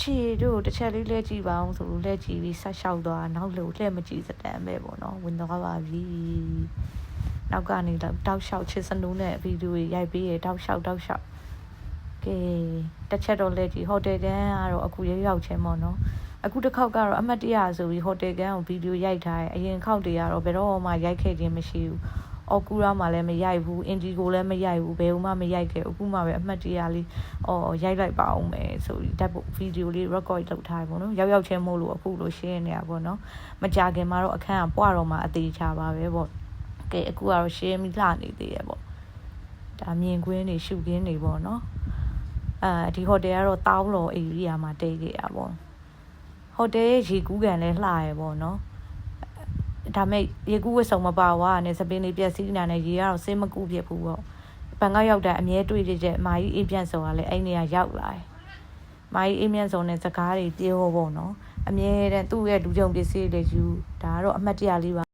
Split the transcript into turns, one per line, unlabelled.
ခြေတို့တစ်ချက်လေးလဲကြည့်ပါအောင်ဆိုလို့လဲကြည့်ပြီးဆက်လျှောက်သွားနောက်လို့လှည့်မကြည့်စတန်ပဲပေါ့နော်ဝင်သွားပါပြီနောက်ကနေတော့တောက်လျှောက်ချစ်စနူးနဲ့ဗီဒီယိုရိုက်ပေးရတောက်လျှောက်ကဲတစ်ချက်တော့လဲကြည့်ဟိုတယ်ကန်ကတော့အခုရောက်ချင်းပေါ့နော်အခုတစ်ခေါက်ကတော့အမှတ်တရဆိုပြီးဟိုတယ်ကန်ကိုဗီဒီယိုရိုက်ထားတယ်အရင်ခေါက်တွေကတော့ဘယ်တော့မှရိုက်ခဲ့ခြင်းမရှိဘူးအော်ကူရာမှလည်းမရိုက်ဘူးအင်ဒီကိုလည်းမရိုက်ဘူးဘယ်မှမရိုက်ခဲ့အခုမှပဲအမှတ်တရလေးရိုက်လိုက်ပါအောင်မယ်ဆိုပြီးဓာတ်ဗီဒီယိုလေး record လုပ်ထားတယ်ပေါ့နော်ရောက်ချင်းမို့လို့အခုလို့ရှင်းနေတာပေါ့နော်မကြခင်မှာတော့အခန်းကပွားတော့မှအသေးချပါပဲပေါ့ကဲအခုကတော့ရှင်းပြီးလှနေသေးရပေါ့ဒါမြင်ကွင်းတွေရှုခင်းတွေပေါ့နော်ဒီဟိုတယ်ကတော့တောင်းလော် area မှာတည်ခဲ့ရပေါ့ဟိုတယ်ရေကူးကန်လည်းလှရပေါ့နော်ဒါမဲ့ရေကူးဝတ်စုံမပါဝါနဲ့စပင်းလေးပြက်စီးနေတာနဲ့ရေကတော့ဆေးမကူးဖြစ်ဘူးပေါ့ဘန်ကောက်ရောက်တဲ့အမြဲတွေ့တဲ့မာကြီးအေးပြန်စော်ကလည်းအဲ့နေရာရောက်လာတယ်မာကြီးအေးပြန်စော်နဲ့စကားတွေပြောပေါ့နော်အမြဲတမ်းသူ့ရဲ့လူကြုံပစ္စည်းတွေယူဒါကတော့အမှတ်တရလေးပါ